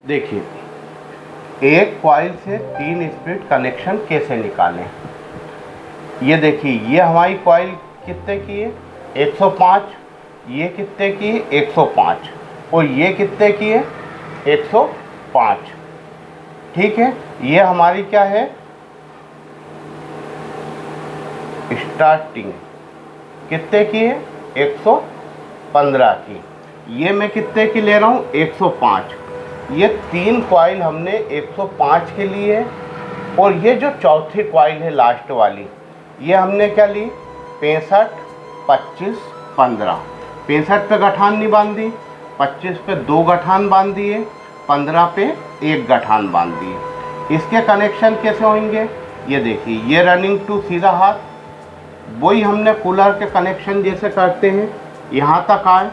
देखिए, एक कॉइल से 3 स्प्लिट कनेक्शन कैसे निकालें। ये देखिए, ये हमारी कॉइल कितने की है 105, ये कितने की है 105 और ये कितने की है 105। ठीक है, ये हमारी क्या है स्टार्टिंग कितने की है 115 की। ये मैं कितने की ले रहा हूँ 105। ये 3 कॉइल हमने 105 के लिए है और ये जो चौथी कॉइल है लास्ट वाली, ये हमने क्या ली 65, 25, 15। 65 पे गठान नहीं बांधी, 25 पे 2 गठान बांध दिए, 15 पे 1 गठान बांध दिए। इसके कनेक्शन कैसे होंगे ये देखिए, ये रनिंग टू सीधा हाथ, वही हमने कूलर के कनेक्शन जैसे करते हैं। यहाँ तक आए,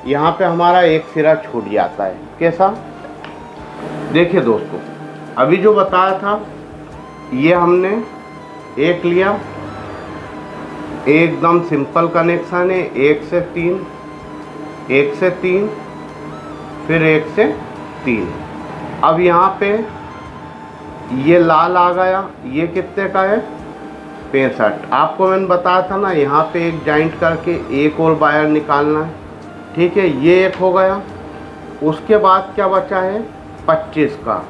यहाँ पे हमारा एक सिरा छूट जाता है। कैसा देखिए दोस्तों, अभी जो बताया था ये हमने एक लिया, एकदम सिंपल कनेक्शन है, 1 से 3, 1 से 3, फिर 1 से 3। अब यहाँ पे ये लाल आ गया, ये कितने का है 65। आपको मैंने बताया था ना, यहाँ पे एक जॉइंट करके एक और वायर निकालना है। ठीक है, ये एक हो गया। उसके बाद क्या बचा है 25 का,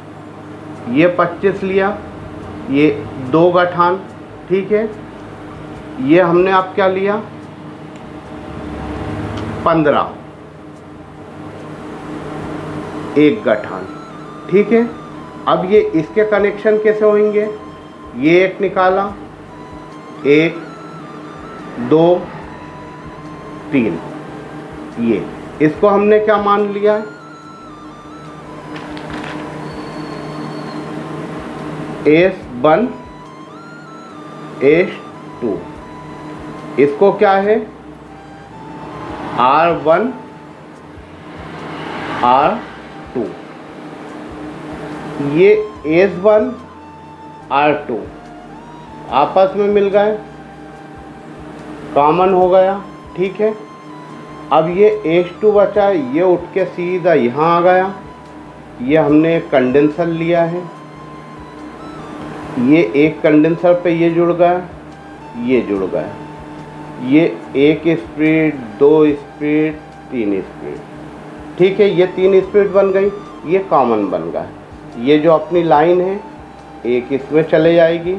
ये 25 लिया, ये 2 गठान। ठीक है, ये हमने अब क्या लिया 15, 1 गठान। ठीक है, अब ये इसके कनेक्शन कैसे होंगे, ये एक निकाला, 1, 2, 3, ये इसको हमने क्या मान लिया है S1, S2। इसको क्या है R1, R2। ये S1, R2 आपस में मिल गए, कॉमन हो गया। ठीक है, अब ये S2 बचा है, ये उठ के सीधा यहाँ आ गया। ये हमने एक कंडेंसर लिया है, ये एक कंडेंसर पे ये जुड़ गया, ये जुड़ गया, ये 1 स्प्लिट, 2 स्प्लिट, 3 स्प्लिट। ठीक है, ये 3 स्प्लिट बन गई, ये कॉमन बन गया। ये जो अपनी लाइन है एक इसमें चले जाएगी,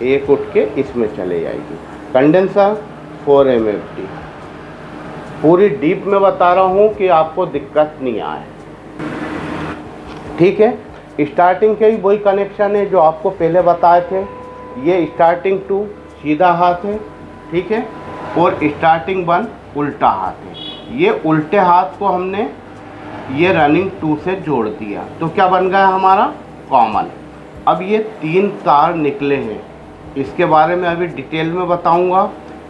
एक उठ के इसमें चले जाएगी। Condenser 4 MFD। पूरी डीप में बता रहा हूँ कि आपको दिक्कत नहीं आए। ठीक है, स्टार्टिंग के ही वही कनेक्शन है जो आपको पहले बताए थे। ये स्टार्टिंग 2 सीधा हाथ है, ठीक है, और स्टार्टिंग 1 उल्टा हाथ है। ये उल्टे हाथ को हमने ये रनिंग 2 से जोड़ दिया, तो क्या बन गया हमारा कॉमन। अब ये 3 तार निकले हैं, इसके बारे में अभी डिटेल में बताऊंगा।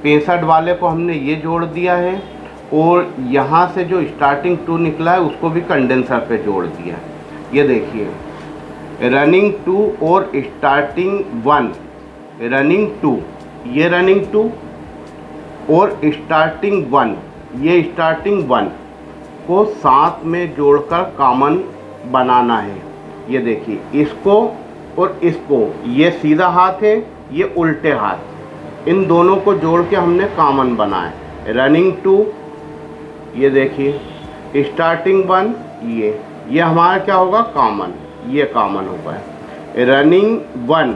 65 वाले को हमने ये जोड़ दिया है और यहाँ से जो स्टार्टिंग 2 निकला है उसको भी कंडेंसर पे जोड़ दिया। ये देखिए, रनिंग 2 और स्टार्टिंग 1, रनिंग 2, ये रनिंग 2 और स्टार्टिंग 1, ये स्टार्टिंग 1 को साथ में जोड़कर कॉमन बनाना है। ये देखिए, इसको और इसको, ये सीधा हाथ है, ये उल्टे हाथ, इन दोनों को जोड़ के हमने कॉमन बनाया। रनिंग 2, ये देखिए, स्टार्टिंग 1, ये हमारा क्या होगा कॉमन, ये कॉमन होगा। रनिंग 1,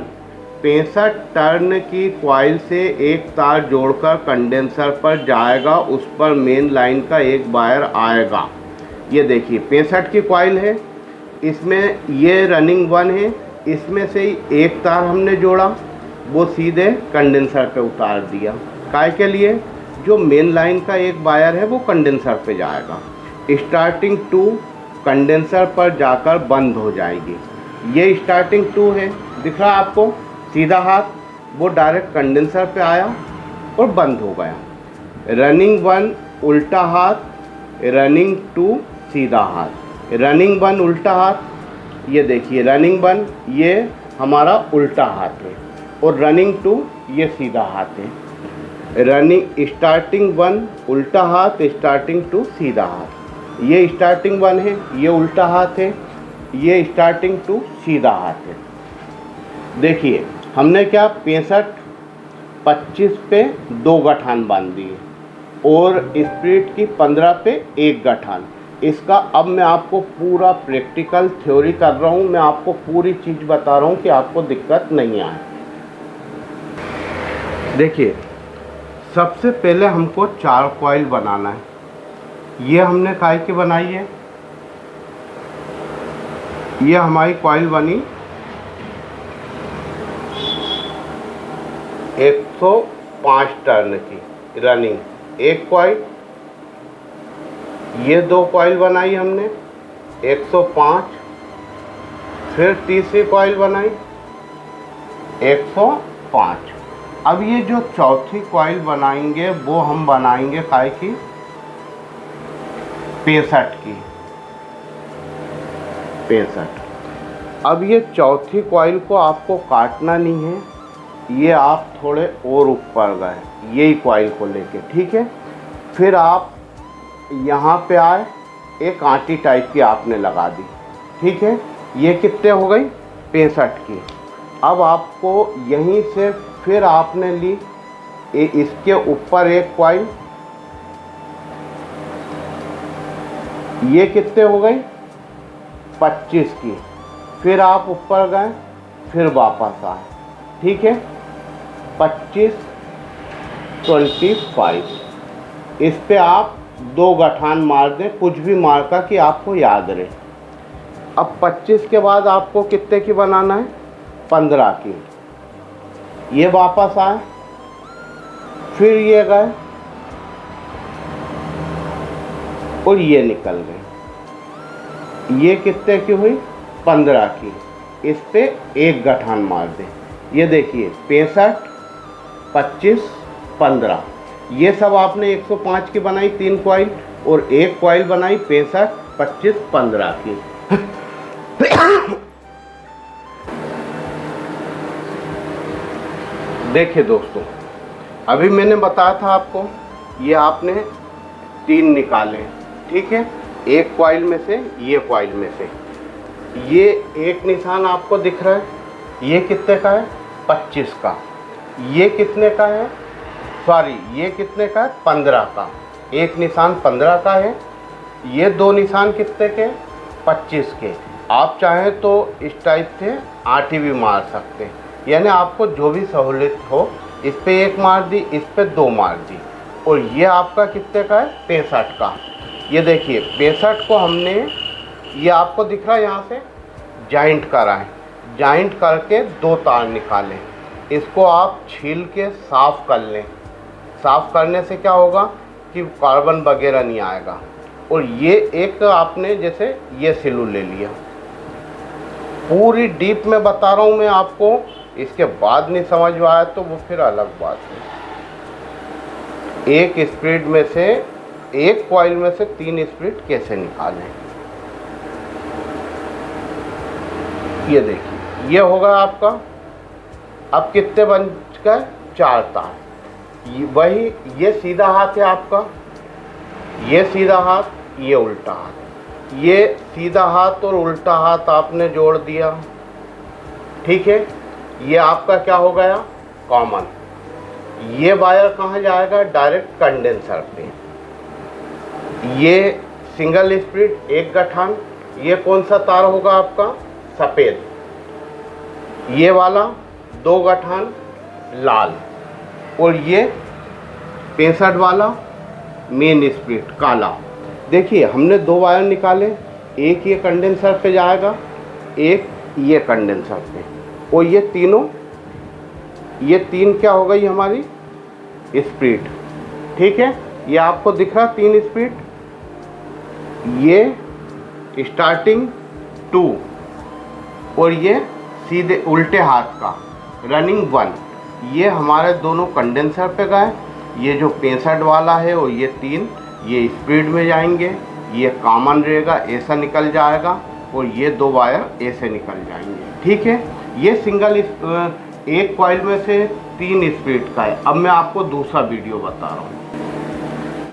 65 टर्न की कॉइल से एक तार जोड़कर कंडेंसर पर जाएगा, उस पर मेन लाइन का एक वायर आएगा। ये देखिए 65 की कॉइल है, इसमें ये रनिंग 1 है, इसमें से ही एक तार हमने जोड़ा, वो सीधे कंडेंसर पे उतार दिया। काय के लिए, जो मेन लाइन का एक वायर है वो कंडेंसर पे जाएगा। स्टार्टिंग 2 कंडेंसर पर जाकर बंद हो जाएगी। ये स्टार्टिंग 2 है, दिख रहा है आपको, सीधा हाथ, वो डायरेक्ट कंडेंसर पे आया और बंद हो गया। रनिंग 1 उल्टा हाथ, रनिंग 2 सीधा हाथ। रनिंग 1 उल्टा हाथ, ये देखिए रनिंग 1 ये हमारा उल्टा हाथ है और रनिंग 2 ये सीधा हाथ है। रनिंग स्टार्टिंग 1 उल्टा हाथ, स्टार्टिंग 2 सीधा हाथ। ये स्टार्टिंग 1 है, ये उल्टा हाथ है, ये स्टार्टिंग टू सीधा हाथ है। देखिए हमने क्या 65 25 पे 2 गठान बांध दिए और स्प्रिट की 15 पे 1 गठान। इसका अब मैं आपको पूरा प्रैक्टिकल थ्योरी कर रहा हूँ, मैं आपको पूरी चीज़ बता रहा हूँ कि आपको दिक्कत नहीं आए। देखिए सबसे पहले हमको 4 कॉइल बनाना है। ये हमने काय की बनाई है, ये हमारी कॉइल बनी 105 टर्न की रनिंग। एक कॉइल, ये 2 कॉइल बनाई हमने 105, फिर तीसरी कॉइल बनाई 105। अब ये जो चौथी कॉइल बनाएंगे वो हम बनाएंगे काय की 65 की 65। अब ये चौथी कॉइल को आपको काटना नहीं है, ये आप थोड़े और ऊपर गए यही कॉइल को लेके, ठीक है। फिर आप यहाँ पे आए, एक आंटी टाइप की आपने लगा दी, ठीक है। ये कितने हो गई 65 की। अब आपको यहीं से फिर आपने ली इसके ऊपर एक कॉइल, ये कितने हो गई 25 की। फिर आप ऊपर गए, फिर वापस आए, ठीक है। 25 25 इस पे आप 2 गठान मार दें, कुछ भी मार्का कि आपको याद रहे। अब 25 के बाद आपको कितने की बनाना है 15 की। ये वापस आए, फिर ये गए और ये निकल गए। ये कितने की हुई 15 की। इस पे 1 गठान मार दें। ये देखिए 65 25 15, ये सब आपने 105 की बनाई 3 कॉइल और एक कॉइल बनाई 65 25 15 की। देखिए दोस्तों, अभी मैंने बताया था आपको, ये आपने 3 निकाले, ठीक है। एक कॉइल में से, ये कॉइल में से, ये एक निशान आपको दिख रहा है, ये कितने का है 25 का। ये कितने का है, सॉरी ये कितने का है 15 का। एक निशान 15 का है, ये 2 निशान कितने के 25 के। आप चाहें तो इस टाइप से आठी भी मार सकते हैं, यानी आपको जो भी सहूलियत हो। इस पे 1 मार दी, इस पे 2 मार दी। और ये आपका कितने का है 65 का। ये देखिए 65 को हमने, ये आपको दिख रहा है यहाँ से जॉइंट कराएं, जॉइंट करके 2 तार निकालें। इसको आप छील के साफ़ कर लें। साफ़ करने से क्या होगा कि कार्बन वगैरह नहीं आएगा। और ये एक आपने जैसे ये सिलू ले लिया, पूरी डीप में बता रहा हूँ मैं आपको। इसके बाद नहीं समझ में आया तो वो फिर अलग बात है। एक स्प्रिट में से, एक कॉइल में से 3 स्प्रिट कैसे निकालें, ये देखिए ये होगा आपका। अब कितने बन गए 4 तार। वही ये सीधा हाथ है आपका, ये सीधा हाथ, ये उल्टा हाथ। ये सीधा हाथ और उल्टा हाथ आपने जोड़ दिया, ठीक है। ये आपका क्या हो गया कॉमन। ये वायर कहाँ जाएगा, डायरेक्ट कंडेंसर पे। ये सिंगल स्प्रिट 1 गठान। ये कौन सा तार होगा आपका सफ़ेद। ये वाला 2 गठान लाल। और ये 65 वाला मेन स्प्रिट काला। देखिए हमने 2 वायर निकाले, एक ये कंडेंसर पे जाएगा, एक ये कंडेंसर पे। और ये तीनों, ये 3 क्या हो गई हमारी स्प्रिट, ठीक है। ये आपको दिख रहा 3 स्प्रिट। ये स्टार्टिंग 2 और ये सीधे उल्टे हाथ का रनिंग 1। ये हमारे दोनों कंडेंसर पे गए। ये जो 65 वाला है और ये 3 ये स्पीड में जाएंगे। ये कॉमन रहेगा, ऐसा निकल जाएगा। और ये 2 वायर ऐसे निकल जाएंगे, ठीक है। ये सिंगल एक कॉइल में से 3 स्पीड का है। अब मैं आपको दूसरा वीडियो बता रहा हूँ।